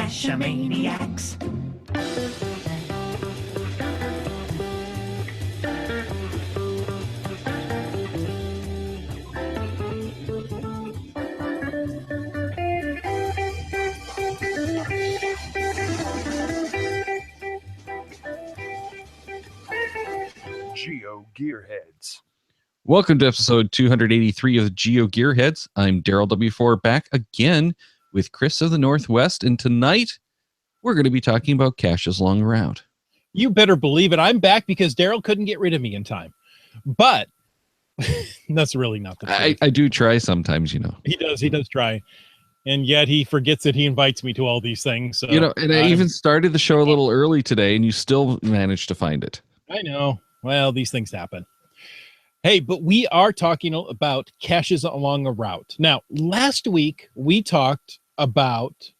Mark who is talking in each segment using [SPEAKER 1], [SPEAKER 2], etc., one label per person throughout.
[SPEAKER 1] Cache-maniacs.
[SPEAKER 2] GeoGearHeads.
[SPEAKER 3] Welcome to episode 283 of the GeoGearHeads. I'm Daryl W4 back again with Chris of the Northwest, and tonight we're going to be talking about caches lying around.
[SPEAKER 4] You better believe it. I'm back because Daryl couldn't get rid of me in time. But that's really not the truth.
[SPEAKER 3] I do try sometimes, you know.
[SPEAKER 4] He does try. And yet he forgets that he invites me to all these things. So
[SPEAKER 3] you know, and I even started the show a little early today, and you still managed to find it.
[SPEAKER 4] I know. Well, these things happen. Hey, but we are talking about caches along a route. Now, last week we talked about,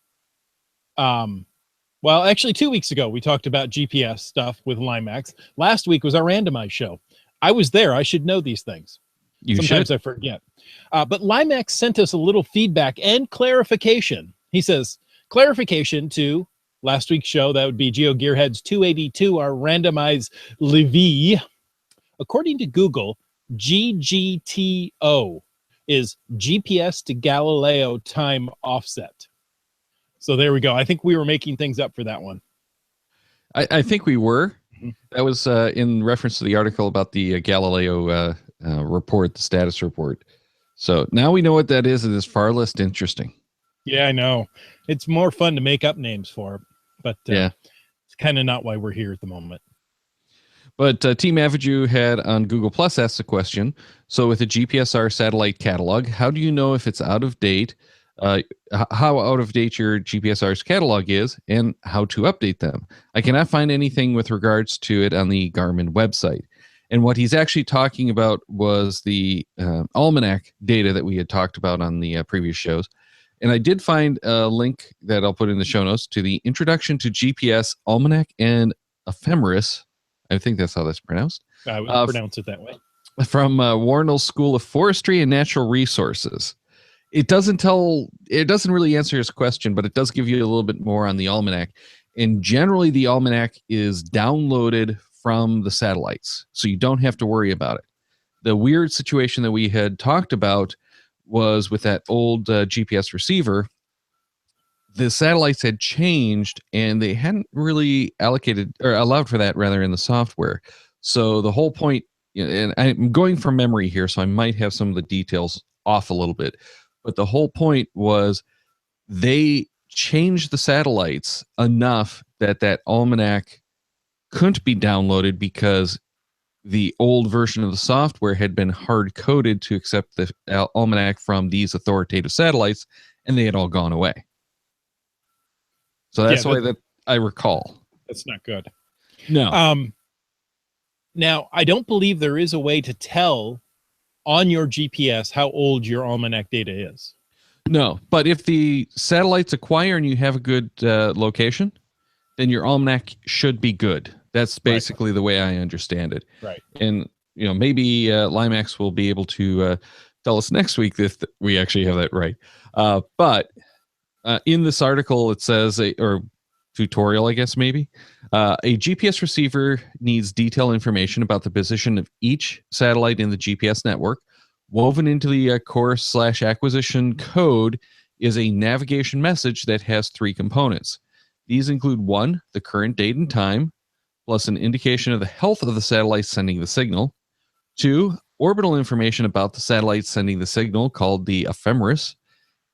[SPEAKER 4] well, actually 2 weeks ago, we talked about GPS stuff with Limax. Last week was our randomized show. I was there. I should know these things. Sometimes I forget. But Limax sent us a little feedback and clarification. He says, clarification to last week's show, that would be GeoGearHeads 282, our randomized Levy. According to Google, GGTO is GPS to Galileo time offset. So there we go. I think we were making things up for that one.
[SPEAKER 3] I think we were. That was in reference to the article about the Galileo report, the status report. So now we know what that is. It is far less interesting.
[SPEAKER 4] Yeah, I know. It's more fun to make up names for, but yeah, it's kind of not why we're here at the moment.
[SPEAKER 3] But Team Avidju had on Google Plus asked the question, so with a GPSR satellite catalog, how do you know if it's out of date, how out of date your GPSR's catalog is, and how to update them? I cannot find anything with regards to it on the Garmin website. And what he's actually talking about was the almanac data that we had talked about on the previous shows. And I did find a link that I'll put in the show notes to the Introduction to GPS Almanac and Ephemeris. I think that's how that's pronounced.
[SPEAKER 4] I would pronounce it that way.
[SPEAKER 3] From Warnell School of Forestry and Natural Resources. It doesn't really answer his question, but it does give you a little bit more on the almanac. And generally, the almanac is downloaded from the satellites, so you don't have to worry about it. The weird situation that we had talked about was with that old GPS receiver. The satellites had changed and they hadn't really allocated or allowed for that rather in the software. So the whole point, and I'm going from memory here, so I might have some of the details off a little bit, but the whole point was they changed the satellites enough that that almanac couldn't be downloaded because the old version of the software had been hard coded to accept the almanac from these authoritative satellites, and they had all gone away. So that's the way that I recall.
[SPEAKER 4] That's not good.
[SPEAKER 3] No.
[SPEAKER 4] Now, I don't believe there is a way to tell on your GPS how old your almanac data is.
[SPEAKER 3] No, but if the satellites acquire and you have a good location, then your almanac should be good. That's basically the way I understand it.
[SPEAKER 4] Right.
[SPEAKER 3] And, maybe Limax will be able to tell us next week if we actually have that right. But in this article, it says, or tutorial, I guess, maybe, a GPS receiver needs detailed information about the position of each satellite in the GPS network. Woven into the core/acquisition code is a navigation message that has three components. These include 1, the current date and time, plus an indication of the health of the satellite sending the signal. 2, orbital information about the satellite sending the signal, called the ephemeris.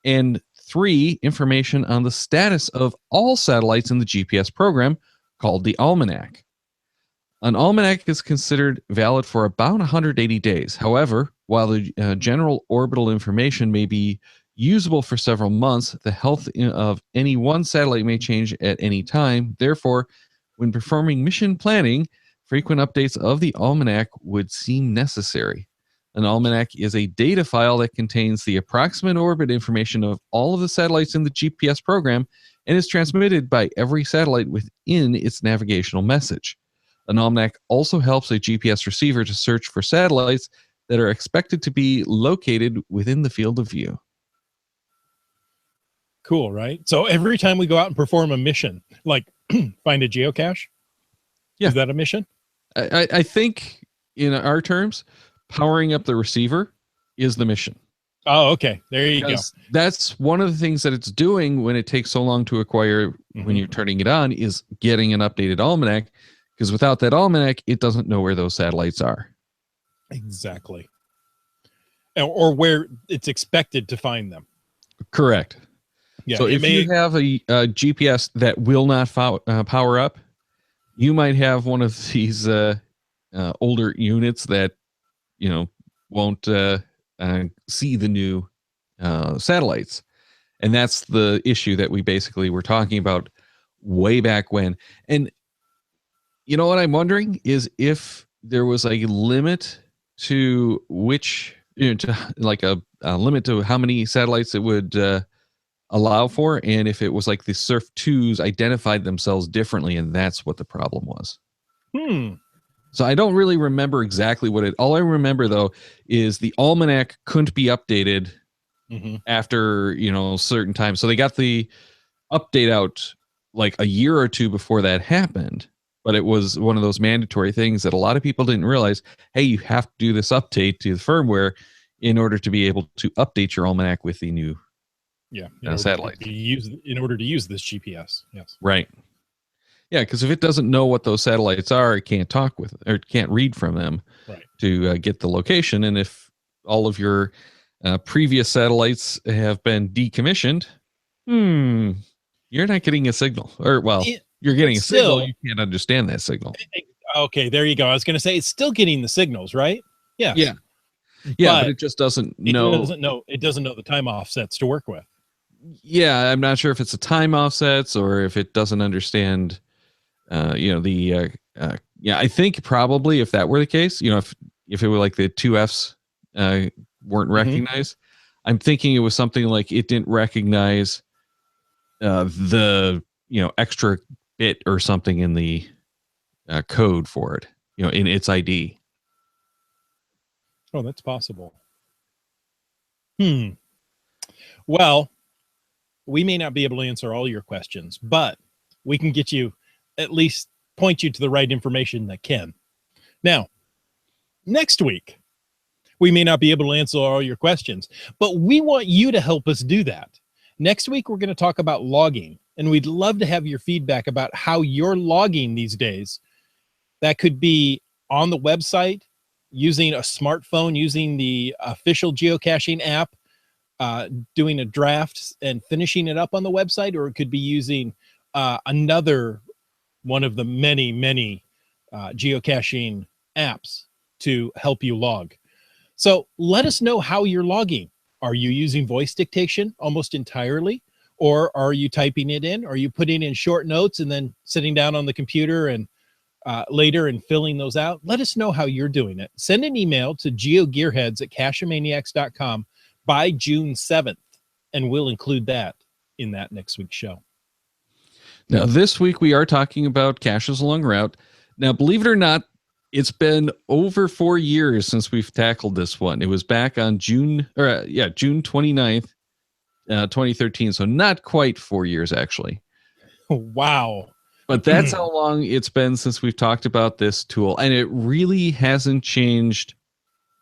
[SPEAKER 3] And 3, information on the status of all satellites in the GPS program, called the almanac. An almanac is considered valid for about 180 days. However, while the general orbital information may be usable for several months, the health of any one satellite may change at any time. Therefore, when performing mission planning, frequent updates of the almanac would seem necessary. An almanac is a data file that contains the approximate orbit information of all of the satellites in the GPS program and is transmitted by every satellite within its navigational message. An almanac also helps a GPS receiver to search for satellites that are expected to be located within the field of view.
[SPEAKER 4] Cool, right? So every time we go out and perform a mission, like find a geocache, is that a mission?
[SPEAKER 3] I think in our terms, powering up the receiver is the mission.
[SPEAKER 4] Oh, okay. There you go.
[SPEAKER 3] That's one of the things that it's doing when it takes so long to acquire when you're turning it on is getting an updated almanac, because without that almanac, it doesn't know where those satellites are.
[SPEAKER 4] Exactly. Or where it's expected to find them.
[SPEAKER 3] Correct. Yeah, so if you have a GPS that will not power up, you might have one of these older units that, won't see the new satellites. And that's the issue that we basically were talking about way back when. And you know what I'm wondering is if there was a limit to which, to like a limit to how many satellites it would allow for, and if it was like the Surf 2s identified themselves differently, and that's what the problem was. So I don't really remember exactly all I remember though is the almanac couldn't be updated after certain time. So they got the update out like a year or two before that happened, but it was one of those mandatory things that a lot of people didn't realize. Hey, you have to do this update to the firmware in order to be able to update your almanac with the new satellite.
[SPEAKER 4] In order to use this GPS. Yes.
[SPEAKER 3] Right. Yeah, because if it doesn't know what those satellites are, it can't talk with or it can't read from them to get the location. And if all of your previous satellites have been decommissioned, you're not getting a signal. Or, you're getting a signal. You can't understand that signal.
[SPEAKER 4] Okay, there you go. I was going to say it's still getting the signals, right? Yes.
[SPEAKER 3] Yeah. Yeah, but it just doesn't know.
[SPEAKER 4] It doesn't know the time offsets to work with.
[SPEAKER 3] Yeah, I'm not sure if it's a time offsets or if it doesn't understand. I think probably if that were the case, if it were like the 2Fs weren't recognized, I'm thinking it was something like it didn't recognize the extra bit or something in the code for it, in its ID.
[SPEAKER 4] Oh, that's possible. Well, we may not be able to answer all your questions, but we can get you, at least point you to the right information that can. Now, next week, we may not be able to answer all your questions, but we want you to help us do that. Next week, we're going to talk about logging, and we'd love to have your feedback about how you're logging these days. That could be on the website, using a smartphone, using the official geocaching app, doing a draft and finishing it up on the website, or it could be using another one of the many geocaching apps to help you log. So let us know how you're logging. Are you using voice dictation almost entirely? Or are you typing it in? Are you putting in short notes and then sitting down on the computer and later and filling those out? Let us know how you're doing it. Send an email to geogearheads@cacheamaniacs.com by June 7th, and we'll include that in that next week's show.
[SPEAKER 3] Now, this week we are talking about caches along route. Now, believe it or not, it's been over 4 years since we've tackled this one. It was back on June 29th, 2013. So not quite 4 years, actually.
[SPEAKER 4] Wow.
[SPEAKER 3] But that's how long it's been since we've talked about this tool. And it really hasn't changed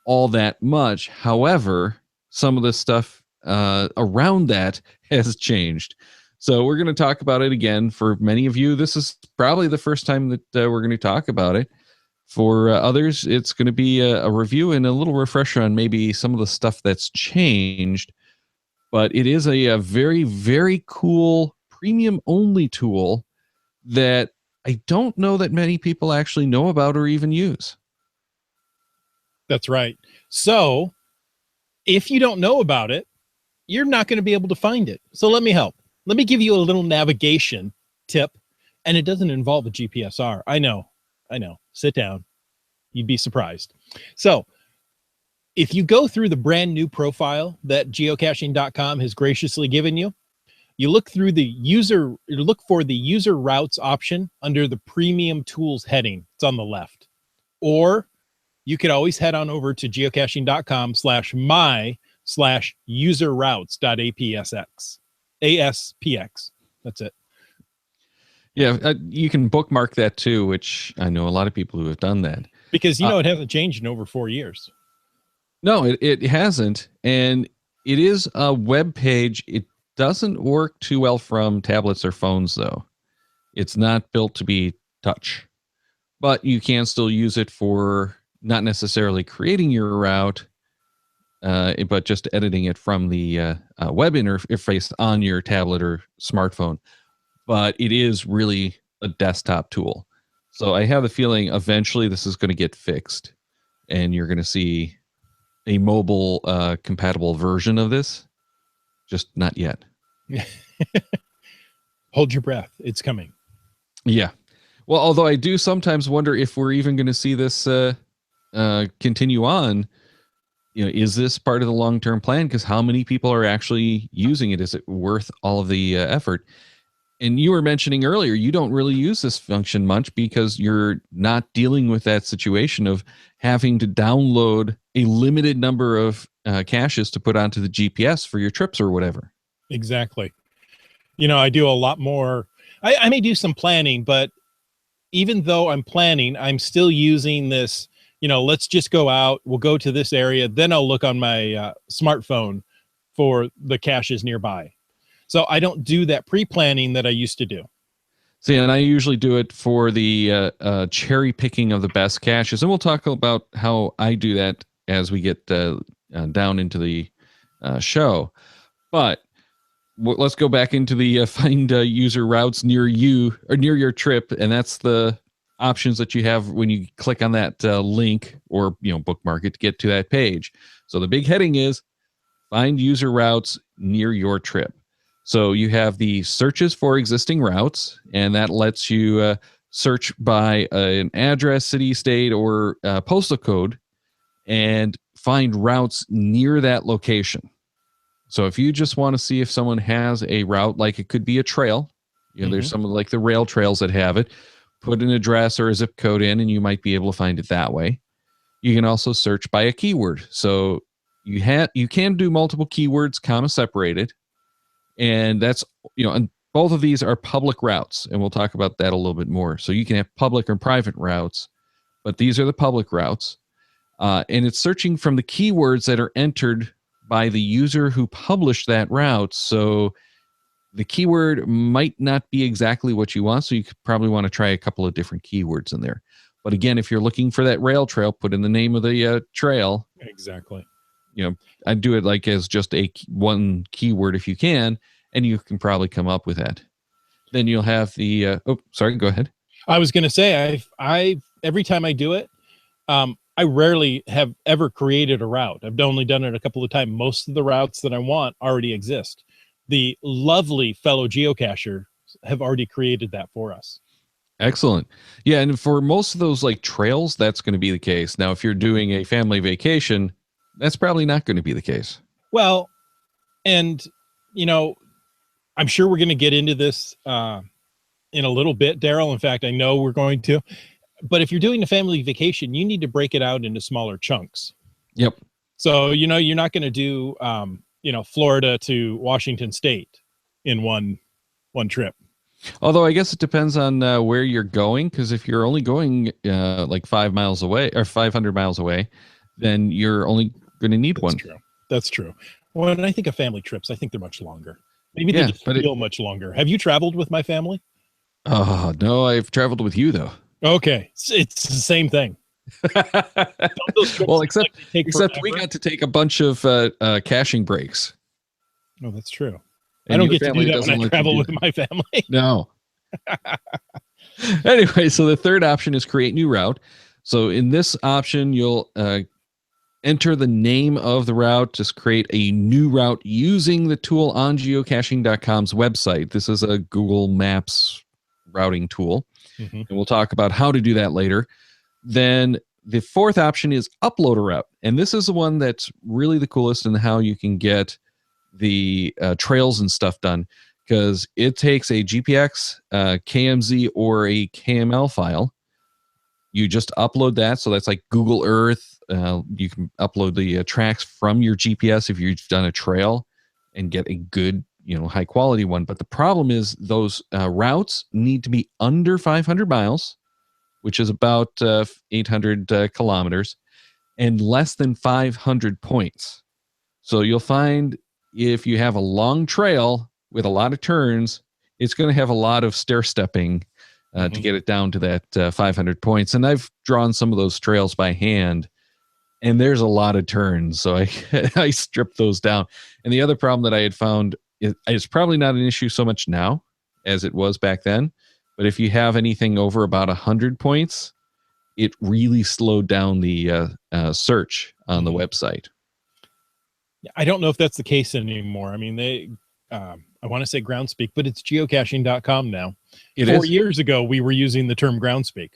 [SPEAKER 3] all that much. However, some of the stuff around that has changed. So we're going to talk about it again. For many of you, this is probably the first time that we're going to talk about it. For others, it's going to be a review and a little refresher on maybe some of the stuff that's changed. But it is a very, very cool premium-only tool that I don't know that many people actually know about or even use.
[SPEAKER 4] That's right. So if you don't know about it, you're not going to be able to find it. So let me help. Let me give you a little navigation tip, and it doesn't involve a GPSR. I know. Sit down. You'd be surprised. So if you go through the brand new profile that geocaching.com has graciously given you, you look for the user routes option under the premium tools heading. It's on the left. Or you could always head on over to geocaching.com/my/userroutes.apsx. ASPX. That's it.
[SPEAKER 3] Yeah, you can bookmark that too, which I know a lot of people who have done that.
[SPEAKER 4] Because, it hasn't changed in over 4 years.
[SPEAKER 3] No, it hasn't. And it is a web page. It doesn't work too well from tablets or phones, though. It's not built to be touch. But you can still use it for not necessarily creating your route, but just editing it from the web interface on your tablet or smartphone. But it is really a desktop tool. So I have the feeling eventually this is going to get fixed and you're going to see a mobile compatible version of this. Just not yet.
[SPEAKER 4] Hold your breath. It's coming.
[SPEAKER 3] Yeah. Well, although I do sometimes wonder if we're even going to see this continue on. Is this part of the long-term plan? Because how many people are actually using it? Is it worth all of the effort? And you were mentioning earlier, you don't really use this function much because you're not dealing with that situation of having to download a limited number of caches to put onto the GPS for your trips or whatever.
[SPEAKER 4] Exactly. I do a lot more. I may do some planning, but even though I'm planning, I'm still using this, let's just go out. We'll go to this area. Then I'll look on my smartphone for the caches nearby. So I don't do that pre-planning that I used to do.
[SPEAKER 3] See, and I usually do it for the cherry picking of the best caches. And we'll talk about how I do that as we get down into the show. But let's go back into the find user routes near you or near your trip. And that's the options that you have when you click on that link or, bookmark it to get to that page. So the big heading is find user routes near your trip. So you have the searches for existing routes, and that lets you search by an address, city, state, or postal code and find routes near that location. So if you just want to see if someone has a route, like it could be a trail, there's some like the rail trails that have it, put an address or a zip code in, and you might be able to find it that way. You can also search by a keyword. So you can do multiple keywords, comma separated. And that's, and both of these are public routes, and we'll talk about that a little bit more. So you can have public and private routes, but these are the public routes. And it's searching from the keywords that are entered by the user who published that route. So the keyword might not be exactly what you want, so you could probably want to try a couple of different keywords in there. But again, if you're looking for that rail trail, put in the name of the trail.
[SPEAKER 4] Exactly.
[SPEAKER 3] I'd do it like as just one keyword if you can, and you can probably come up with that. Then you'll have the, sorry, go ahead.
[SPEAKER 4] I was going to say, I every time I do it, I rarely have ever created a route. I've only done it a couple of times. Most of the routes that I want already exist. The lovely fellow geocachers have already created that for us.
[SPEAKER 3] Excellent. Yeah. And for most of those like trails, that's going to be the case. Now, if you're doing a family vacation, that's probably not going to be the case.
[SPEAKER 4] Well, and, I'm sure we're going to get into this in a little bit, Daryl. In fact, I know we're going to. But if you're doing a family vacation, you need to break it out into smaller chunks.
[SPEAKER 3] Yep.
[SPEAKER 4] So, you're not going to do, Florida to Washington State in one trip.
[SPEAKER 3] Although I guess it depends on where you're going, because if you're only going like 5 miles away or 500 miles away, then you're only going to need one.
[SPEAKER 4] That's true. When I think of family trips, I think they're much longer. Maybe they just feel much longer. Have you traveled with my family?
[SPEAKER 3] Oh, no, I've traveled with you, though.
[SPEAKER 4] Okay. It's the same thing.
[SPEAKER 3] Well, except we got to take a bunch of caching breaks.
[SPEAKER 4] Oh, that's true.
[SPEAKER 3] And
[SPEAKER 4] I don't get to do that when I travel with my family.
[SPEAKER 3] No. Anyway, so the third option is create new route. So in this option, you'll enter the name of the route to create a new route using the tool on geocaching.com's website. This is a Google Maps routing tool. And we'll talk about how to do that later. Then the fourth option is upload a route. And this is the one that's really the coolest in how you can get the trails and stuff done, because it takes a GPX, KMZ, or a KML file. You just upload that. So that's like Google Earth. You can upload the tracks from your GPS if you've done a trail and get a good high quality one. But the problem is those routes need to be under 500 miles, which is about 800 kilometers, and less than 500 points. So you'll find if you have a long trail with a lot of turns, it's going to have a lot of stair stepping to get it down to that 500 points. And I've drawn some of those trails by hand, and there's a lot of turns. So I stripped those down. And the other problem that I had found is it's probably not an issue so much now as it was back then. But if you have anything over about 100 points, it really slowed down the search on the website.
[SPEAKER 4] I don't know if that's the case anymore. I mean, I want to say Groundspeak, but it's geocaching.com now. 4 years ago, we were using the term Groundspeak.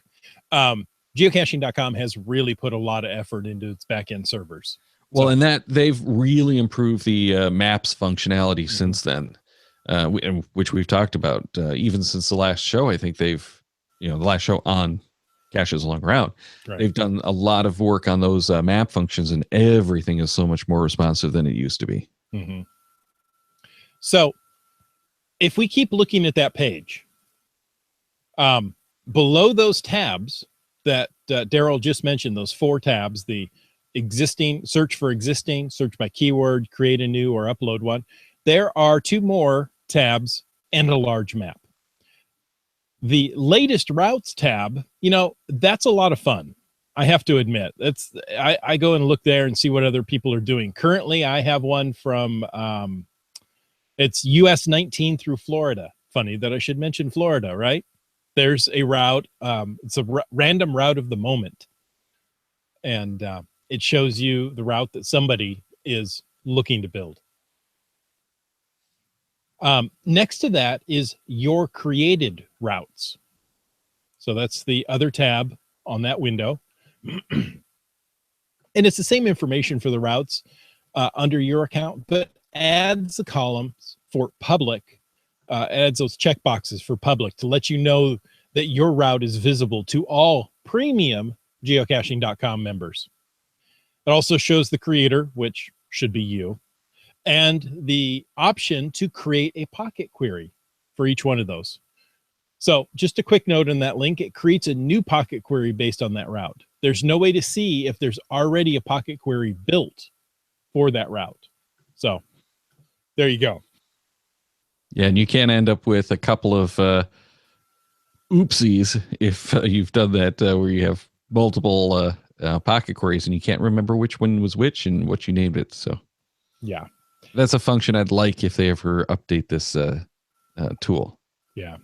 [SPEAKER 4] Geocaching.com has really put a lot of effort into its back-end servers.
[SPEAKER 3] Well, and that they've really improved the maps functionality since then, which we've talked about even since the last show. I think they've, the last show on Caches Along Route, they've done a lot of work on those map functions, and everything is so much more responsive than it used to be.
[SPEAKER 4] So if we keep looking at that page, below those tabs that Daryl just mentioned, those 4 tabs, the existing, search for existing, search by keyword, create a new, or upload one, there are 2 more tabs and a large map. The latest routes tab, that's a lot of fun. I have to admit, I go and look there and see what other people are doing. Currently, I have one from, it's US 19 through Florida. Funny that I should mention Florida, right? There's a route. It's a random route of the moment. And it shows you the route that somebody is looking to build. Next to that is your created routes. So that's the other tab on that window. And it's the same information for the routes under your account, but adds the columns for public, adds those check boxes for public to let you know that your route is visible to all premium geocaching.com members. It also shows the creator, which should be you, and the option to create a pocket query for each one of those. So just a quick note on that link, it creates a new pocket query based on that route. There's no way to see if there's already a pocket query built for that route. So there you go.
[SPEAKER 3] Yeah, and you can end up with a couple of oopsies if you've done that, where you have multiple pocket queries and you can't remember which one was which and what you named it. So
[SPEAKER 4] yeah,
[SPEAKER 3] that's a function I'd like if they ever update this tool.
[SPEAKER 4] Yeah.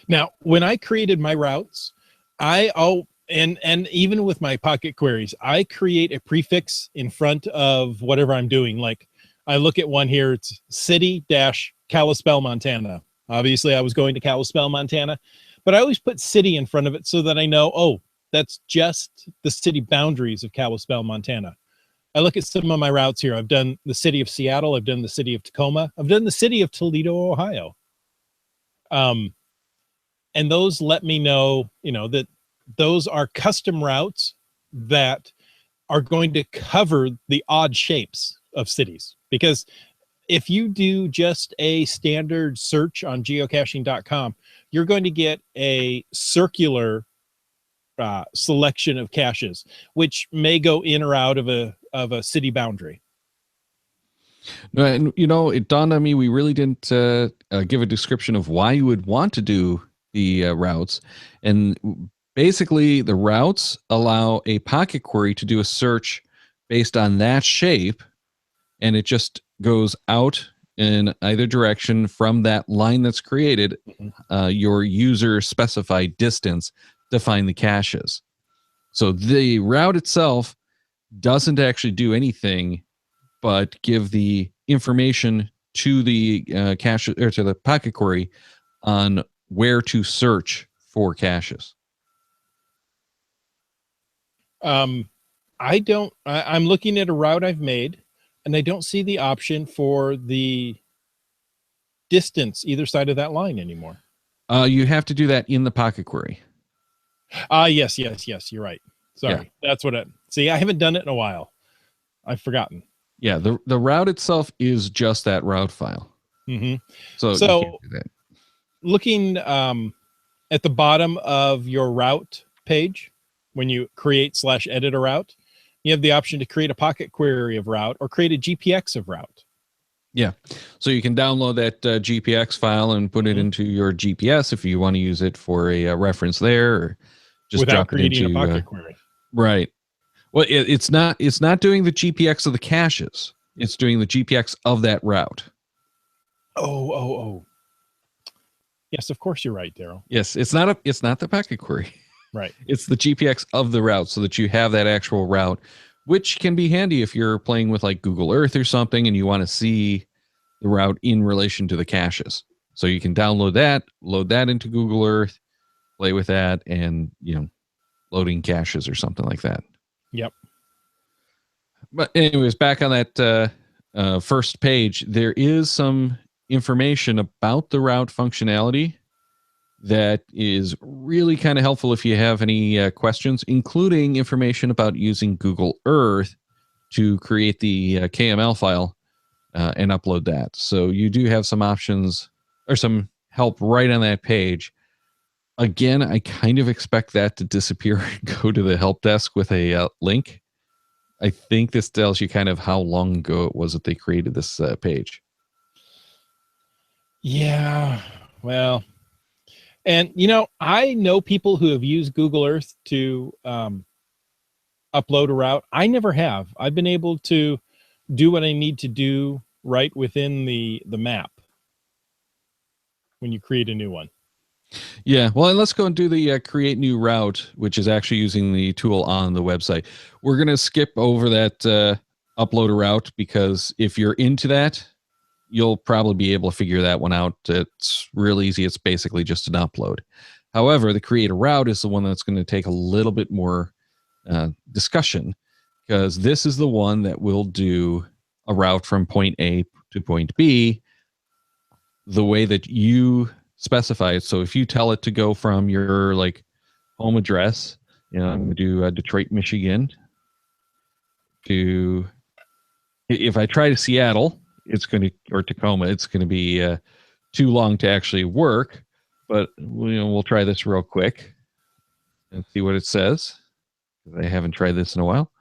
[SPEAKER 4] Now, when I created my routes, and even with my pocket queries, I create a prefix in front of whatever I'm doing. Like I look at one here, it's city-Kalispell, Montana. Obviously, I was going to Kalispell, Montana, but I always put city in front of it so that I know, oh, that's just the city boundaries of Kalispell, Montana. I look at some of my routes here. I've done the city of Seattle. I've done the city of Tacoma. I've done the city of Toledo, Ohio. And those let me know, that those are custom routes that are going to cover the odd shapes of cities. Because if you do just a standard search on geocaching.com, you're going to get a circular selection of caches, which may go in or out of a city boundary.
[SPEAKER 3] No, and it dawned on me we really didn't give a description of why you would want to do the routes. And basically, the routes allow a pocket query to do a search based on that shape, and it just goes out in either direction from that line that's created, your user specified distance to find the caches. So the route itself doesn't actually do anything but give the information to the cache or to the pocket query on where to search for caches.
[SPEAKER 4] I'm looking at a route I've made, and I don't see the option for the distance either side of that line anymore.
[SPEAKER 3] You have to do that in the pocket query.
[SPEAKER 4] Yes, you're right. Sorry. Yeah. That's what see, I haven't done it in a while. I've forgotten.
[SPEAKER 3] Yeah, the route itself is just that route file.
[SPEAKER 4] Mm-hmm.
[SPEAKER 3] So you
[SPEAKER 4] So
[SPEAKER 3] can't do that.
[SPEAKER 4] looking at the bottom of your route page, when you create/edit a route, you have the option to create a pocket query of route or create a GPX of route.
[SPEAKER 3] Yeah. So you can download that GPX file and put it into your GPS if you want to use it for a reference there, or just
[SPEAKER 4] without
[SPEAKER 3] drop it
[SPEAKER 4] creating
[SPEAKER 3] into
[SPEAKER 4] a pocket query.
[SPEAKER 3] Right. Well, it's not doing the GPX of the caches. It's doing the GPX of that route.
[SPEAKER 4] Oh. Yes, of course you're right, Daryl.
[SPEAKER 3] Yes, it's not the packet query.
[SPEAKER 4] Right.
[SPEAKER 3] It's the GPX of the route so that you have that actual route, which can be handy if you're playing with like Google Earth or something and you want to see the route in relation to the caches. So you can download that, load that into Google Earth, play with that, and loading caches or something like that.
[SPEAKER 4] Yep.
[SPEAKER 3] But anyways, back on that first page, there is some information about the route functionality that is really kind of helpful if you have any questions, including information about using Google Earth to create the KML file and upload that. So you do have some options or some help right on that page. Again, I kind of expect that to disappear and go to the help desk with a link. I think this tells you kind of how long ago it was that they created this page.
[SPEAKER 4] Yeah, well, and I know people who have used Google Earth to upload a route. I never have. I've been able to do what I need to do right within the map when you create a new one.
[SPEAKER 3] Yeah, well, and let's go and do the create new route, which is actually using the tool on the website. We're going to skip over that upload a route because if you're into that, you'll probably be able to figure that one out. It's real easy. It's basically just an upload. However, the create a route is the one that's going to take a little bit more discussion because this is the one that will do a route from point A to point B the way that you specify it. So if you tell it to go from your like home address, I'm going to do Detroit, Michigan, to if I try to Seattle, it's going to, or Tacoma, it's going to be too long to actually work. But we'll try this real quick and see what it says. I haven't tried this in a while,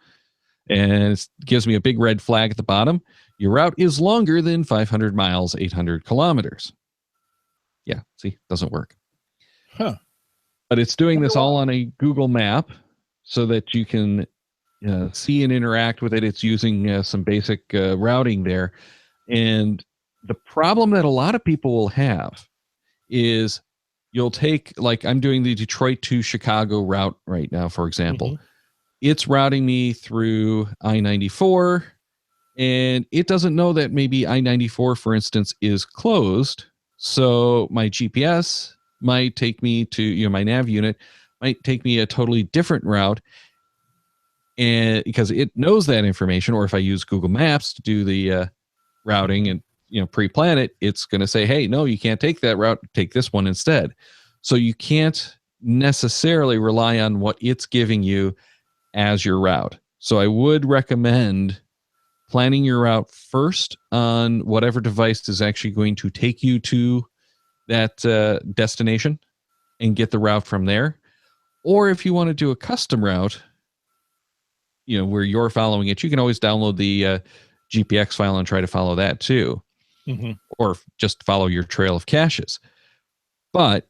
[SPEAKER 3] and it gives me a big red flag at the bottom. Your route is longer than 500 miles, 800 kilometers. Yeah, see, doesn't work.
[SPEAKER 4] Huh.
[SPEAKER 3] But it's doing this all on a Google map so that you can see and interact with it. It's using some basic routing there. And the problem that a lot of people will have is you'll take, like I'm doing the Detroit to Chicago route right now, for example. Mm-hmm. It's routing me through I-94, and it doesn't know that maybe I-94, for instance, is closed. So my GPS might take me to, my nav unit might take me a totally different route, and because it knows that information. Or if I use Google Maps to do the routing and pre-plan it, it's going to say, hey, no, you can't take that route, take this one instead. So you can't necessarily rely on what it's giving you as your route. So I would recommend planning your route first on whatever device is actually going to take you to that destination and get the route from there. Or if you want to do a custom route, where you're following it, you can always download the GPX file and try to follow that too. Mm-hmm. Or just follow your trail of caches. But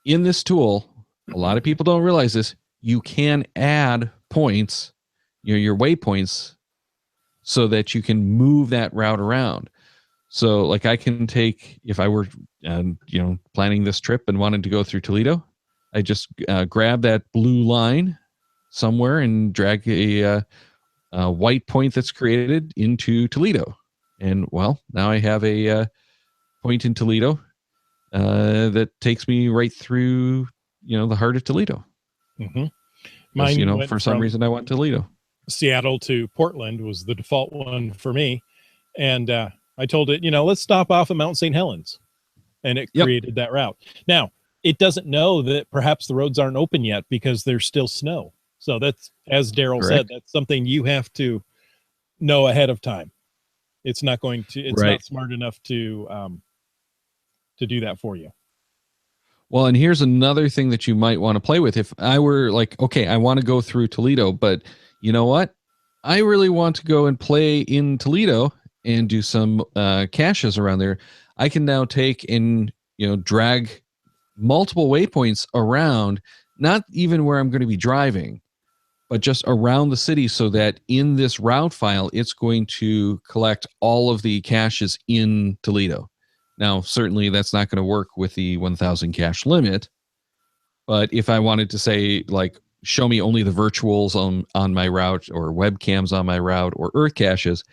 [SPEAKER 3] in this tool, a lot of people don't realize this, you can add points, your waypoints, so that you can move that route around. So like I can take, if I were, planning this trip and wanted to go through Toledo, I just grab that blue line somewhere and drag a white point that's created into Toledo. And well, now I have a point in Toledo that takes me right through, the heart of Toledo.
[SPEAKER 4] Mm-hmm.
[SPEAKER 3] Mine, for some reason I want Toledo.
[SPEAKER 4] Seattle to Portland was the default one for me. And I told it, let's stop off at Mount St. Helens. And it created that route. Now, it doesn't know that perhaps the roads aren't open yet because there's still snow. So that's, as Daryl said, that's something you have to know ahead of time. It's not going to. It's
[SPEAKER 3] Right.
[SPEAKER 4] not smart enough to do that for you.
[SPEAKER 3] Well, and here's another thing that you might want to play with. If I were like, okay, I want to go through Toledo, but you know what? I really want to go and play in Toledo and do some caches around there. I can now take and drag multiple waypoints around, not even where I'm going to be driving, but just around the city, so that in this route file, it's going to collect all of the caches in Toledo. Now, certainly that's not going to work with the 1,000 cache limit, but if I wanted to say, like, show me only the virtuals on my route, or webcams on my route, or earth caches,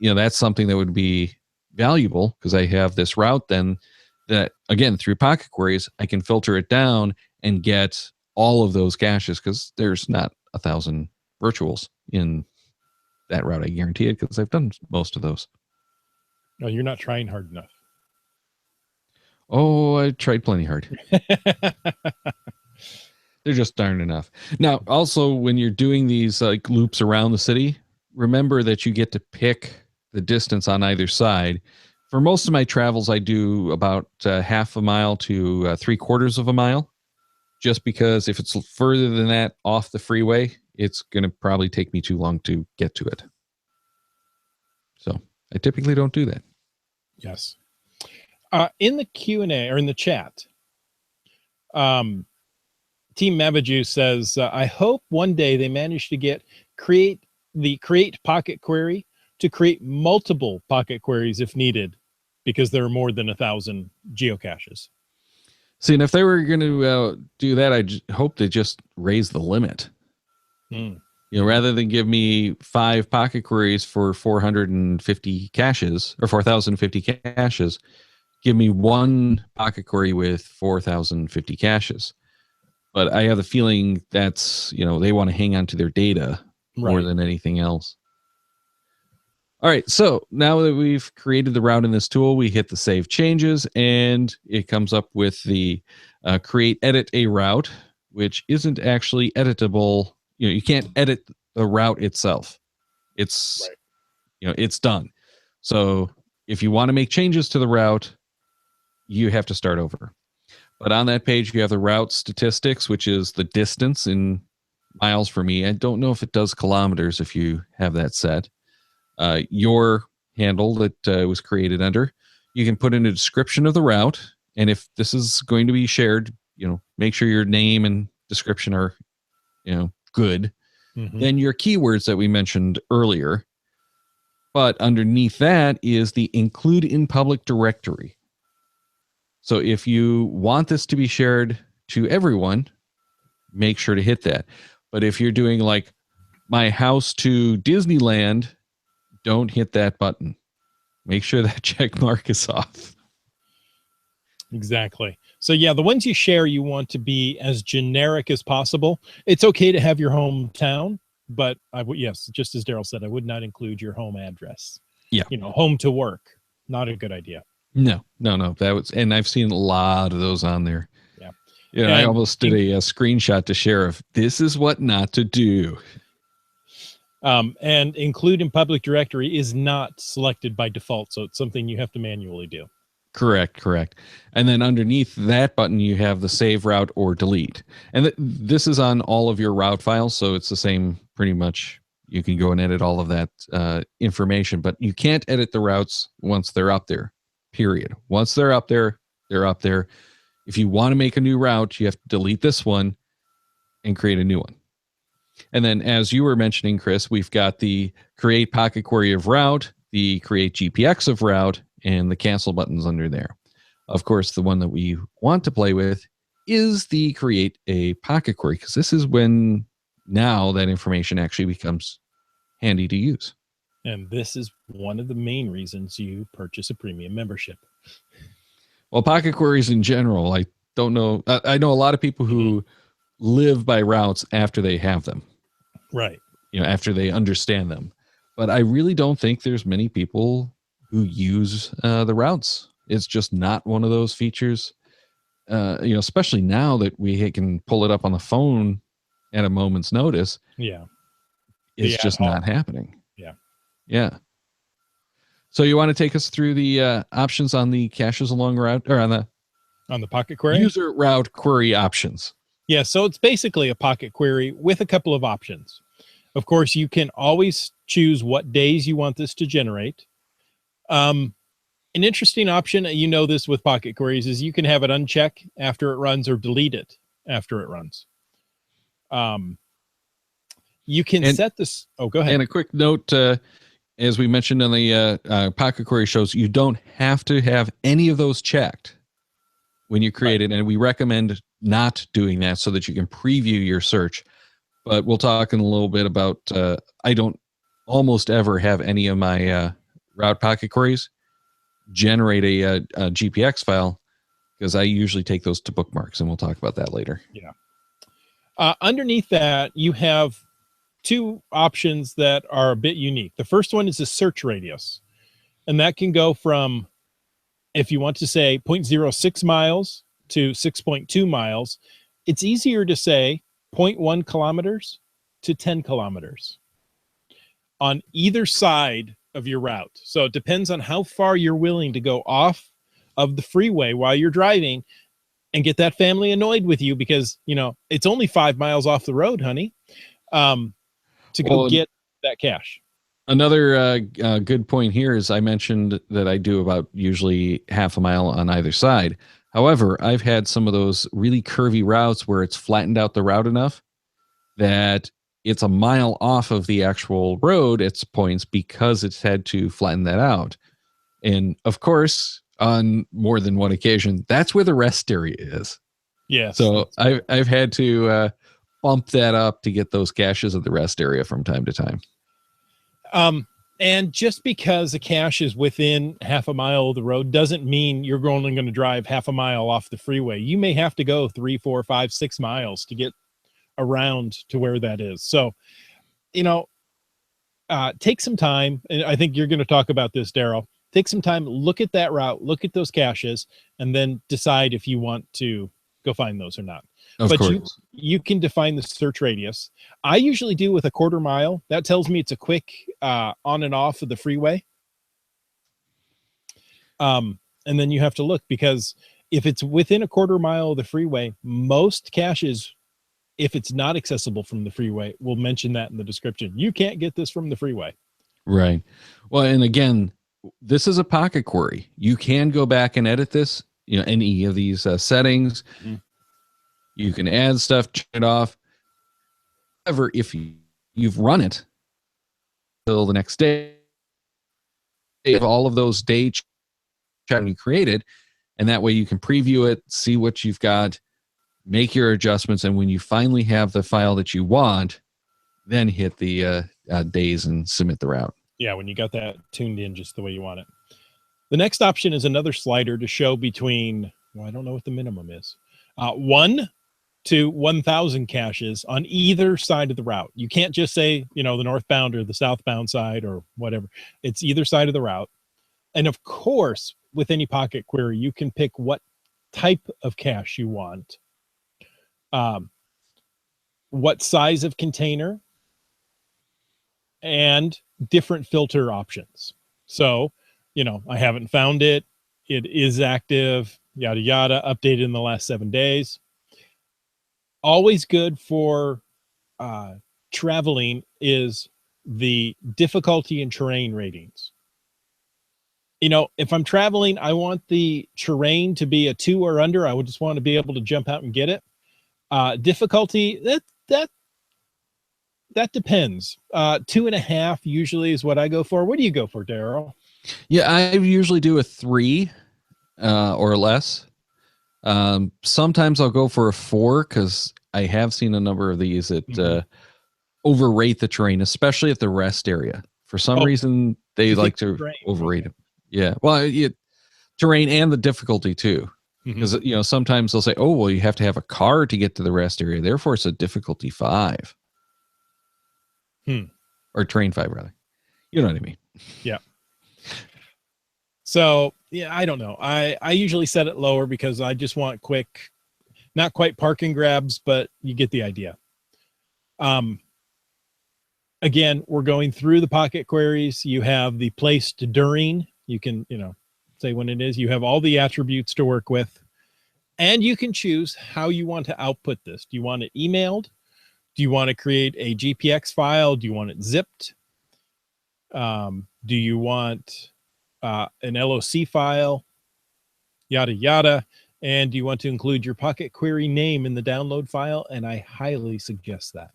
[SPEAKER 3] that's something that would be valuable, because I have this route then that, again, through Pocket Queries, I can filter it down and get all of those caches, because there's not 1,000 virtuals in that route. I guarantee it, because I've done most of those.
[SPEAKER 4] No, you're not trying hard enough.
[SPEAKER 3] Oh, I tried plenty hard. They're just darn enough. Now, also, when you're doing these like loops around the city, remember that you get to pick the distance on either side. For most of my travels, I do about half a mile to 3/4 of a mile, just because if it's further than that off the freeway, it's going to probably take me too long to get to it. So I typically don't do that.
[SPEAKER 4] Yes. In the Q&A, or in the chat, Team Mavaju says, I hope one day they manage to create pocket query to create multiple pocket queries if needed, because there are more than 1,000 geocaches.
[SPEAKER 3] See, and if they were going to do that, I hope they just raise the limit. Rather than give me 5 pocket queries for 450 caches, or 4,050 caches, give me 1 pocket query with 4,050 caches. But I have the feeling that's, they want to hang on to their data more than anything else. All right, so now that we've created the route in this tool, we hit the Save Changes, and it comes up with the Create Edit a Route, which isn't actually editable. You can't edit the route itself. It's, it's done. So if you want to make changes to the route, you have to start over. But on that page, you have the route statistics, which is the distance in miles for me. I don't know if it does kilometers if you have that set. Your handle that was created under. You can put in a description of the route. And if this is going to be shared, make sure your name and description are, good. Then your keywords that we mentioned earlier. But underneath that is the include in public directory. So if you want this to be shared to everyone, make sure to hit that. But if you're doing like my house to Disneyland, don't hit that button. Make sure that check mark is off.
[SPEAKER 4] Exactly. So yeah, the ones you share, you want to be as generic as possible. It's okay to have your hometown, but yes, just as Daryl said, I would not include your home address.
[SPEAKER 3] Yeah.
[SPEAKER 4] Home to work. Not a good idea.
[SPEAKER 3] No. And I've seen a lot of those on there.
[SPEAKER 4] Yeah.
[SPEAKER 3] Yeah. I almost did a screenshot to share of this is what not to do.
[SPEAKER 4] And include in public directory is not selected by default. So it's something you have to manually do.
[SPEAKER 3] Correct. And then underneath that button, you have the save route or delete. And this is on all of your route files. So it's the same pretty much. You can go and edit all of that information, but you can't edit the routes once they're up there, period. Once they're up there, they're up there. If you want to make a new route, you have to delete this one and create a new one. And then as you were mentioning, Chris, we've got the create pocket query of route, the create GPX of route, and the cancel buttons under there. Of course, the one that we want to play with is the create a pocket query, because this is when now that information actually becomes handy to use.
[SPEAKER 4] And this is one of the main reasons you purchase a premium membership.
[SPEAKER 3] Well, pocket queries in general, I don't know. I know a lot of people who live by routes after they have them.
[SPEAKER 4] Right.
[SPEAKER 3] After they understand them. But I really don't think there's many people who use the routes. It's just not one of those features, especially now that we can pull it up on the phone at a moment's notice.
[SPEAKER 4] Yeah.
[SPEAKER 3] It's just not happening.
[SPEAKER 4] Yeah.
[SPEAKER 3] Yeah. So you want to take us through the options on the caches along route, or on
[SPEAKER 4] the pocket query?
[SPEAKER 3] User route query options.
[SPEAKER 4] Yeah, so it's basically a pocket query with a couple of options. Of course, you can always choose what days you want this to generate. An interesting option, you know this with pocket queries, is you can have it uncheck after it runs or delete it after it runs. You can set this. Oh, go ahead.
[SPEAKER 3] And a quick note, as we mentioned on the pocket query shows, you don't have to have any of those checked when you create it, and we recommend not doing that so that you can preview your search. But we'll talk in a little bit about, I don't almost ever have any of my route pocket queries generate a GPX file, because I usually take those to bookmarks, and we'll talk about that later.
[SPEAKER 4] Yeah. Underneath that, you have two options that are a bit unique. The first one is a search radius, and that can go from, if you want to say 0.06 miles to 6.2 miles, it's easier to say 0.1 kilometers to 10 kilometers on either side of your route. So it depends on how far you're willing to go off of the freeway while you're driving and get that family annoyed with you because, you know, it's only 5 miles off the road, honey, to go get that cache.
[SPEAKER 3] Another good point here is I mentioned that I do about usually half a mile on either side. However, I've had some of those really curvy routes where it's flattened out the route enough that it's a mile off of the actual road at points because it's had to flatten that out. And of course, on more than one occasion, that's where the rest area is.
[SPEAKER 4] Yes.
[SPEAKER 3] So I've had to bump that up to get those caches of the rest area from time to time.
[SPEAKER 4] And just because a cache is within half a mile of the road doesn't mean you're only going to drive half a mile off the freeway. You may have to go 3, 4, 5, 6 miles to get around to where that is. So, you know, take some time. And I think you're going to talk about this, Daryl. Take some time, look at that route, look at those caches, and then decide if you want to go find those or not.
[SPEAKER 3] Of course.
[SPEAKER 4] You can define the search radius. I usually do with a 1/4 mile. That tells me it's a quick on and off of the freeway. And then you have to look, because if it's within a 1/4 mile of the freeway, most caches, if it's not accessible from the freeway, we'll mention that in the description. You can't get this from the freeway.
[SPEAKER 3] Right. Well, and again, this is a pocket query. You can go back and edit this, you know, any of these settings. Mm-hmm. You can add stuff, turn it off. However, if you've run it till the next day, if all of those dates you created, and that way you can preview it, see what you've got, make your adjustments, and when you finally have the file that you want, then hit the days and submit the route.
[SPEAKER 4] Yeah, when you got that tuned in just the way you want it. The next option is another slider to show between, well, I don't know what the minimum is, 1 to 1,000 caches on either side of the route. You can't just say, you know, the northbound or the southbound side or whatever. It's either side of the route. And of course, with any pocket query, you can pick what type of cache you want, what size of container, and different filter options. So, you know, I haven't found it. It is active, yada, yada, updated in the last 7 days. Always good for traveling is the difficulty and terrain ratings. You know, if I'm traveling, I want the terrain to be a 2 or under. I would just want to be able to jump out and get it. Difficulty, that depends. 2.5 usually is what I go for. What do you go for, Daryl?
[SPEAKER 3] Yeah, I usually do a 3 or less. Sometimes I'll go for a 4 because I have seen a number of these that overrate the terrain, especially at the rest area. For some reason, they like to overrate it. Yeah, well, terrain and the difficulty too, because you know sometimes they'll say, "Oh, well, you have to have a car to get to the rest area, therefore it's a difficulty 5." Or terrain 5 rather. You know what I mean?
[SPEAKER 4] Yeah. So yeah, I don't know. I usually set it lower because I just want quick, not quite parking grabs, but you get the idea. Again, we're going through the pocket queries. You have the placed during. You can, say when it is. You have all the attributes to work with. And you can choose how you want to output this. Do you want it emailed? Do you want to create a GPX file? Do you want it zipped? Do you want an LOC file? Yada, yada. And do you want to include your pocket query name in the download file? And I highly suggest that.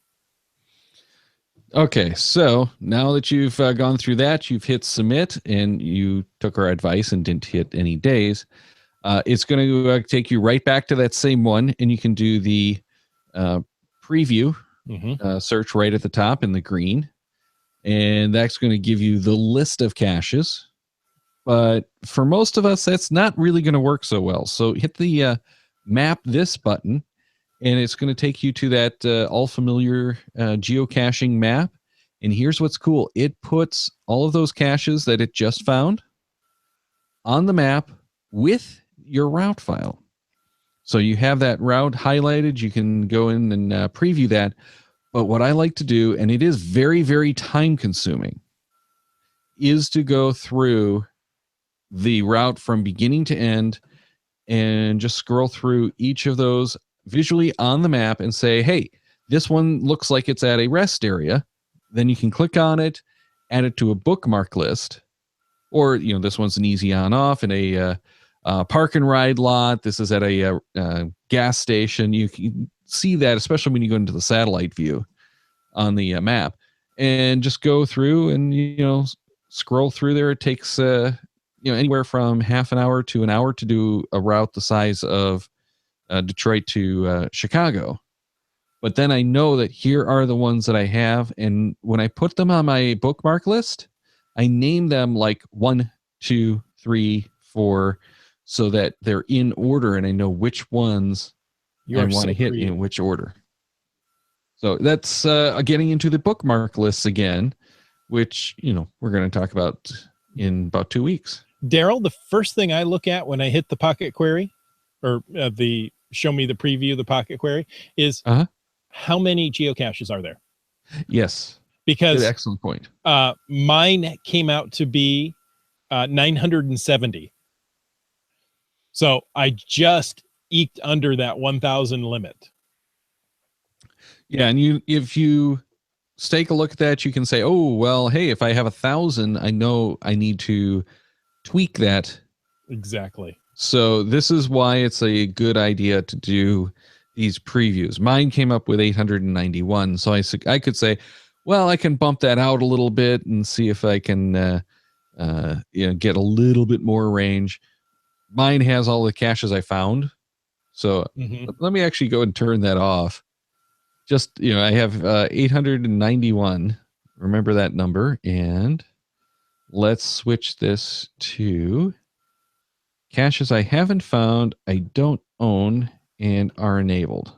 [SPEAKER 3] Okay, so now that you've gone through that, you've hit submit, and you took our advice and didn't hit any days. It's going to take you right back to that same one, and you can do the preview search right at the top in the green, and that's going to give you the list of caches. But for most of us, that's not really going to work so well. So hit the map this button, and it's going to take you to that all familiar geocaching map. And here's what's cool. It puts all of those caches that it just found on the map with your route file. So you have that route highlighted. You can go in and preview that. But what I like to do, and it is very, very time consuming, is to go through the route from beginning to end and just scroll through each of those visually on the map and say, hey, this one looks like it's at a rest area. Then you can click on it, add it to a bookmark list, or this one's an easy on off in a park and ride lot. This is at a gas station. You can see that, especially when you go into the satellite view on the map, and just go through and scroll through there. It takes anywhere from half an hour to an hour to do a route the size of Detroit to Chicago. But then I know that here are the ones that I have, and when I put them on my bookmark list, I name them like 1, 2, 3, 4, so that they're in order, and I know which ones I want to hit in which order. So that's getting into the bookmark lists again, which we're going to talk about in about 2 weeks.
[SPEAKER 4] Daryl, the first thing I look at when I hit the pocket query, or the show me the preview of the pocket query, is how many geocaches are there?
[SPEAKER 3] Yes.
[SPEAKER 4] Because
[SPEAKER 3] good, excellent point.
[SPEAKER 4] Mine came out to be 970. So I just eked under that 1,000 limit.
[SPEAKER 3] Yeah, and if you take a look at that, you can say, oh, well, hey, if I have 1,000, I know I need to tweak that.
[SPEAKER 4] Exactly.
[SPEAKER 3] So this is why it's a good idea to do these previews. Mine came up with 891. So I could say, well, I can bump that out a little bit and see if I can get a little bit more range. Mine has all the caches I found. So let me actually go and turn that off. Just, I have 891. Remember that number. And let's switch this to caches I haven't found, I don't own, and are enabled.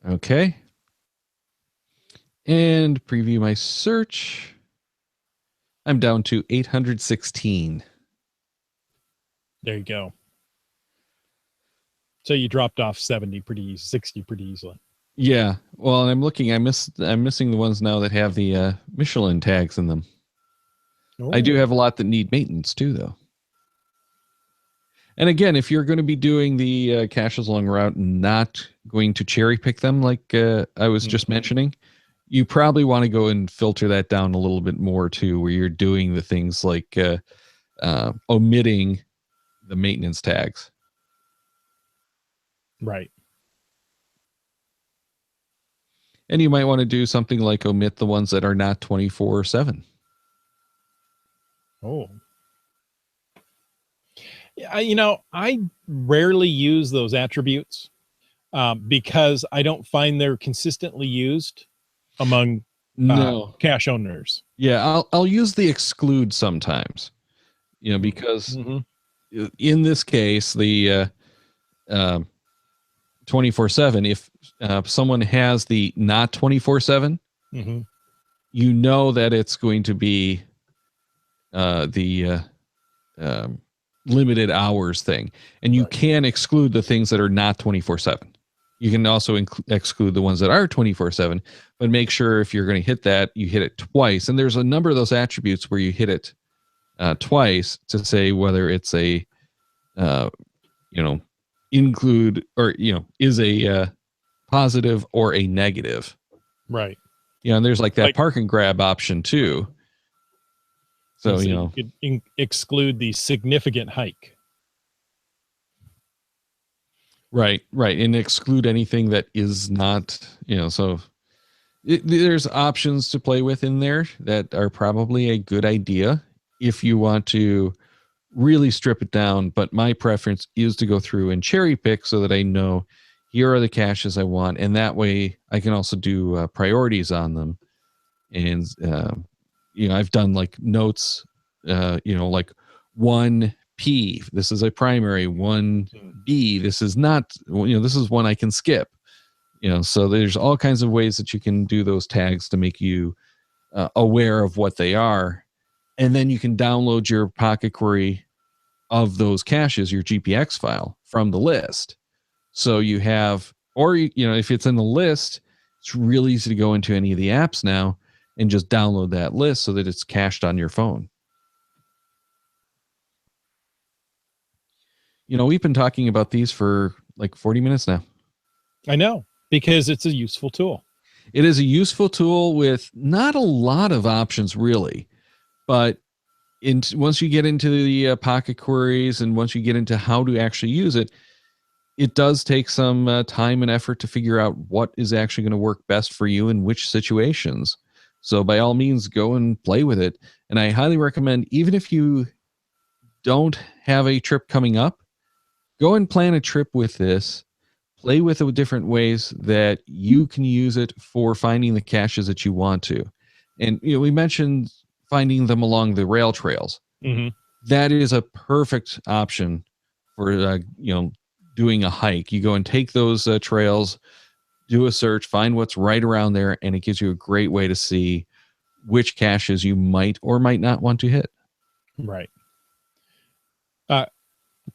[SPEAKER 3] Okay. And preview my search. I'm down to 816.
[SPEAKER 4] There you go. So you dropped off 60 pretty easily.
[SPEAKER 3] Yeah. Well, I'm looking, I'm missing the ones now that have the Michelin tags in them. Oh. I do have a lot that need maintenance too, though. And again, if you're going to be doing the caches along route and not going to cherry pick them like I was just mentioning, you probably want to go and filter that down a little bit more too, where you're doing the things like omitting the maintenance tags.
[SPEAKER 4] Right.
[SPEAKER 3] And you might want to do something like omit the ones that are not 24/7.
[SPEAKER 4] Oh. I rarely use those attributes because I don't find they're consistently used among cache owners.
[SPEAKER 3] Yeah, I'll use the exclude sometimes, because in this case, the 24/7, if someone has the not 24/7, you know that it's going to be the limited hours thing, and you can exclude the things that are not 24/7. You can also exclude the ones that are 24/7, but make sure if you're going to hit that, you hit it twice. And there's a number of those attributes where you hit it twice to say whether it's a, include or, is a positive or a negative.
[SPEAKER 4] Right.
[SPEAKER 3] And there's like that park and grab option too. So,
[SPEAKER 4] you could exclude the significant hike.
[SPEAKER 3] Right. And exclude anything that is not, so there's options to play with in there that are probably a good idea if you want to really strip it down. But my preference is to go through and cherry pick so that I know here are the caches I want. And that way I can also do priorities on them. And, I've done like notes, like 1P, this is a primary, 1B, this is not, this is one I can skip. So there's all kinds of ways that you can do those tags to make you aware of what they are. And then you can download your pocket query of those caches, your GPX file from the list. So you have, or, if it's in the list, it's really easy to go into any of the apps now and just download that list so that it's cached on your phone. We've been talking about these for like 40 minutes now.
[SPEAKER 4] I know, because it's a useful tool.
[SPEAKER 3] It is a useful tool with not a lot of options really, but once you get into the pocket queries and once you get into how to actually use it, it does take some time and effort to figure out what is actually going to work best for you in which situations. So by all means, go and play with it. And I highly recommend, even if you don't have a trip coming up, go and plan a trip with this. Play with it with different ways that you can use it for finding the caches that you want to. And we mentioned finding them along the rail trails.
[SPEAKER 4] Mm-hmm.
[SPEAKER 3] That is a perfect option for doing a hike. You go and take those trails, do a search, find what's right around there, and it gives you a great way to see which caches you might or might not want to hit.
[SPEAKER 4] Right.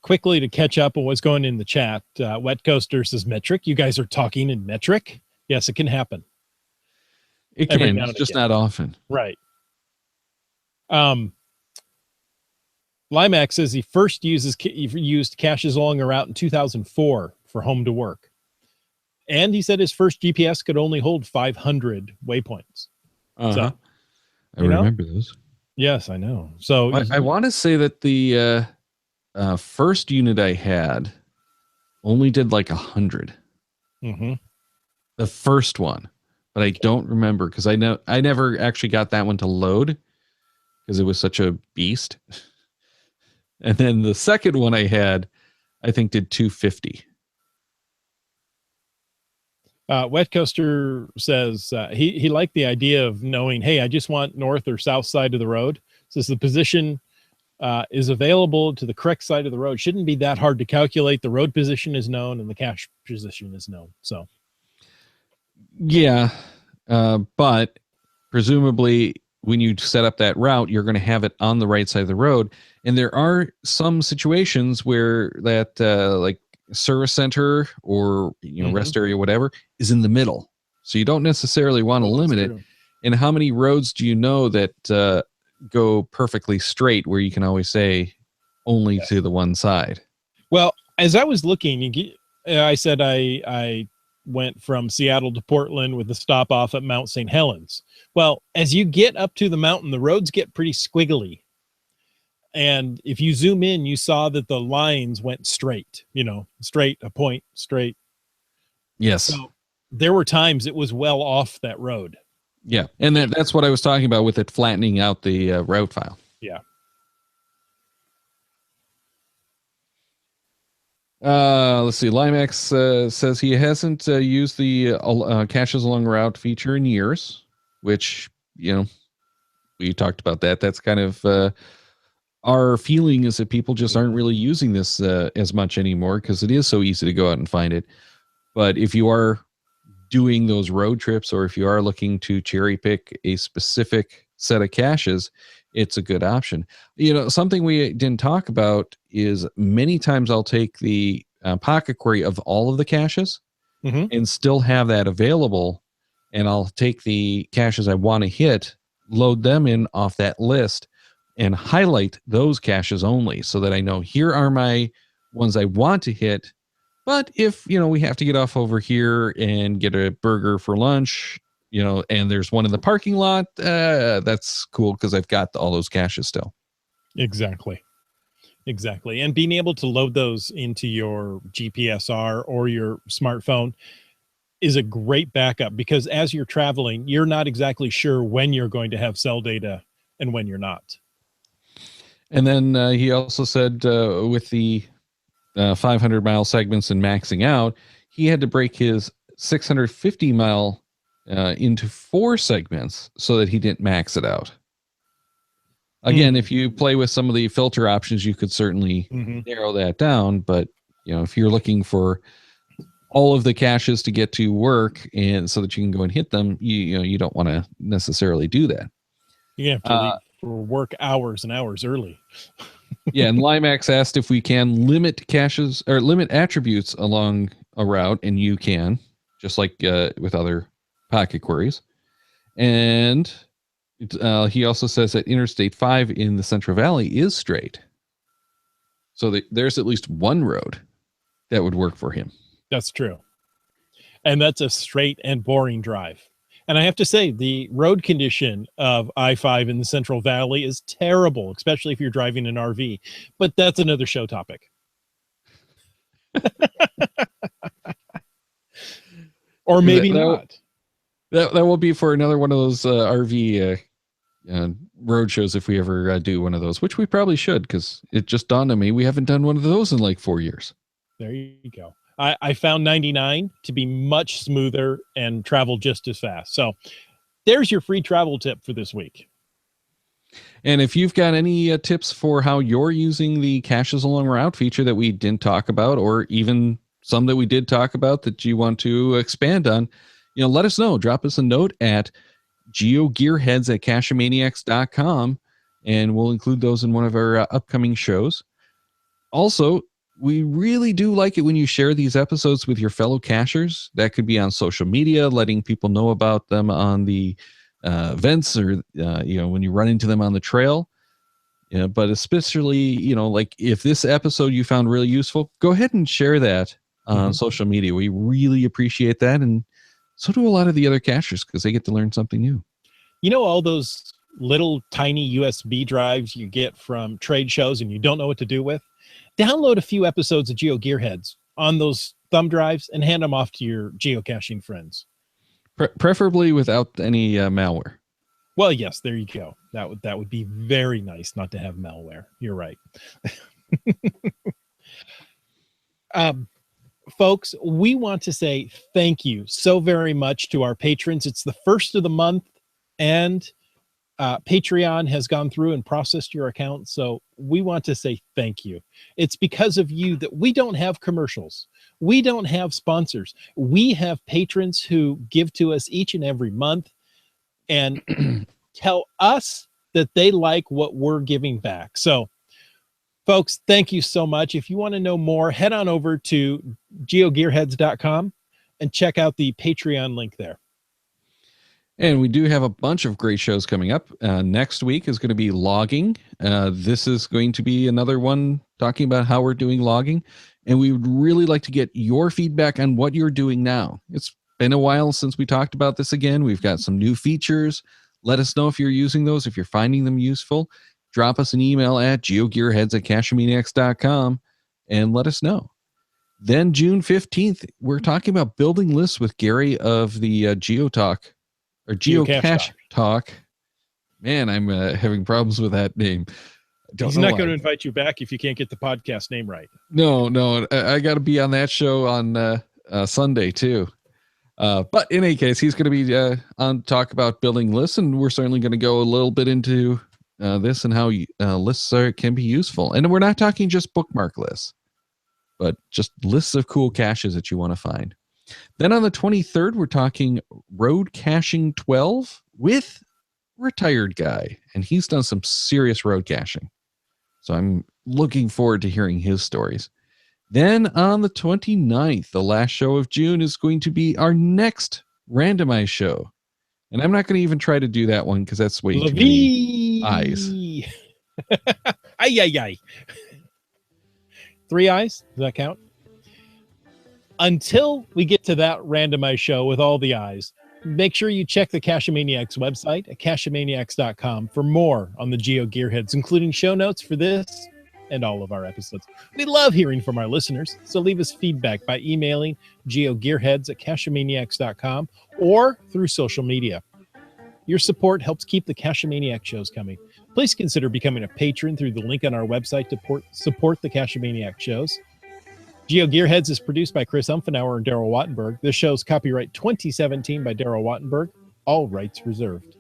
[SPEAKER 4] Quickly to catch up on what's going in the chat, Wet Coaster says metric. You guys are talking in metric? Yes, it can happen.
[SPEAKER 3] It can, it's just not often.
[SPEAKER 4] Right. Limax says he first used caches along a route in 2004 for home to work. And he said his first GPS could only hold 500 waypoints.
[SPEAKER 3] Uh-huh. So, I remember those.
[SPEAKER 4] Yes, I know. So
[SPEAKER 3] I want to say that the first unit I had only did like 100.
[SPEAKER 4] Mm-hmm.
[SPEAKER 3] The first one, but I don't remember because I never actually got that one to load because it was such a beast. And then the second one I had, I think, did 250.
[SPEAKER 4] Wet Coaster says he liked the idea of knowing, hey, I just want north or south side of the road. Says the position is available to the correct side of the road. Shouldn't be that hard to calculate. The road position is known and the cache position is known. So,
[SPEAKER 3] yeah, but presumably when you set up that route, you're going to have it on the right side of the road. And there are some situations where that like service center or rest area, whatever, is in the middle. So you don't necessarily want to limit it. And how many roads do you know that go perfectly straight where you can always say only to the one side?
[SPEAKER 4] Well, as I was looking, I said I went from Seattle to Portland with a stop off at Mount St. Helens. Well, as you get up to the mountain, the roads get pretty squiggly. And if you zoom in, you saw that the lines went straight, straight, a point, straight.
[SPEAKER 3] Yes.
[SPEAKER 4] So there were times it was well off that road.
[SPEAKER 3] Yeah. And that's what I was talking about with it flattening out the route file.
[SPEAKER 4] Yeah.
[SPEAKER 3] Let's see. Limax says he hasn't used the caches along route feature in years, which, we talked about that. That's kind of our feeling is that people just aren't really using this as much anymore because it is so easy to go out and find it. But if you are doing those road trips or if you are looking to cherry pick a specific set of caches, it's a good option. Something we didn't talk about is many times I'll take the pocket query of all of the caches and still have that available. And I'll take the caches I want to hit, load them in off that list, and highlight those caches only so that I know here are my ones I want to hit. But if, we have to get off over here and get a burger for lunch, and there's one in the parking lot, that's cool because I've got all those caches still.
[SPEAKER 4] Exactly. And being able to load those into your GPSR or your smartphone is a great backup, because as you're traveling, you're not exactly sure when you're going to have cell data and when you're not.
[SPEAKER 3] And then he also said with the 500-mile segments and maxing out, he had to break his 650-mile into 4 segments so that he didn't max it out. Again, if you play with some of the filter options, you could certainly narrow that down. But, if you're looking for all of the caches to get to work and so that you can go and hit them, you don't want to necessarily do that.
[SPEAKER 4] You have to leave for work hours and hours early.
[SPEAKER 3] Yeah, and Limax asked if we can limit caches or limit attributes along a route, and you can, just like with other pocket queries. And he also says that Interstate 5 in the Central Valley is straight. So there's at least one road that would work for him.
[SPEAKER 4] That's true. And that's a straight and boring drive. And I have to say, the road condition of I-5 in the Central Valley is terrible, especially if you're driving an RV. But that's another show topic. Or maybe not.
[SPEAKER 3] That will be for another one of those RV road shows if we ever do one of those, which we probably should, because it just dawned on me we haven't done one of those in like 4 years.
[SPEAKER 4] There you go. I found 99 to be much smoother and travel just as fast. So there's your free travel tip for this week.
[SPEAKER 3] And if you've got any tips for how you're using the caches along route feature that we didn't talk about, or even some that we did talk about that you want to expand on, let us know. Drop us a note at GeoGearHeads@cachemaniacs.com, and we'll include those in one of our upcoming shows. Also, we really do like it when you share these episodes with your fellow cachers. That could be on social media, letting people know about them on the events, or when you run into them on the trail. But especially, like if this episode you found really useful, go ahead and share that on social media. We really appreciate that, and so do a lot of the other cachers, because they get to learn something new.
[SPEAKER 4] All those little tiny USB drives you get from trade shows and you don't know what to do with? Download a few episodes of GeoGearHeads on those thumb drives and hand them off to your geocaching friends.
[SPEAKER 3] Preferably without any malware.
[SPEAKER 4] Well, yes, there you go. That would be very nice not to have malware. You're right. Folks, we want to say thank you so very much to our patrons. It's the first of the month, and Patreon has gone through and processed your account. So we want to say thank you. It's because of you that we don't have commercials. We don't have sponsors. We have patrons who give to us each and every month and tell us that they like what we're giving back. So folks, thank you so much. If you want to know more, head on over to GeoGearHeads.com and check out the Patreon link there.
[SPEAKER 3] And we do have a bunch of great shows coming up. Next week is going to be logging. This is going to be another one talking about how we're doing logging. And we would really like to get your feedback on what you're doing now. It's been a while since we talked about this again. We've got some new features. Let us know if you're using those, if you're finding them useful. Drop us an email at geogearheads@cachemaniacs.com and let us know. Then June 15th, we're talking about building lists with Gary of the GeoTalk. Or Geocache Talk. Man, I'm having problems with that name.
[SPEAKER 4] He's not going to invite you back if you can't get the podcast name right.
[SPEAKER 3] No, I got to be on that show on Sunday too. But in any case, he's going to be on talk about building lists, and we're certainly going to go a little bit into this and how lists can be useful. And we're not talking just bookmark lists, but just lists of cool caches that you want to find. Then on the 23rd, we're talking road caching 12 with Retired Guy, and he's done some serious road caching. So I'm looking forward to hearing his stories. Then on the 29th, the last show of June, is going to be our next randomized show. And I'm not going to even try to do that one because that's way too many eyes.
[SPEAKER 4] Ay, ay, ay. 3 eyes? Does that count? Until we get to that randomized show with all the eyes, make sure you check the Cachamaniacs website at cachamaniacs.com for more on the GeoGearHeads, including show notes for this and all of our episodes. We love hearing from our listeners, so leave us feedback by emailing GeoGearHeads at cachamaniacs.com or through social media. Your support helps keep the Cachamaniac shows coming. Please consider becoming a patron through the link on our website to support the Cachamaniac shows. GeoGearHeads is produced by Chris Umfenauer and Daryl Wattenberg. This show's copyright 2017 by Daryl Wattenberg. All rights reserved.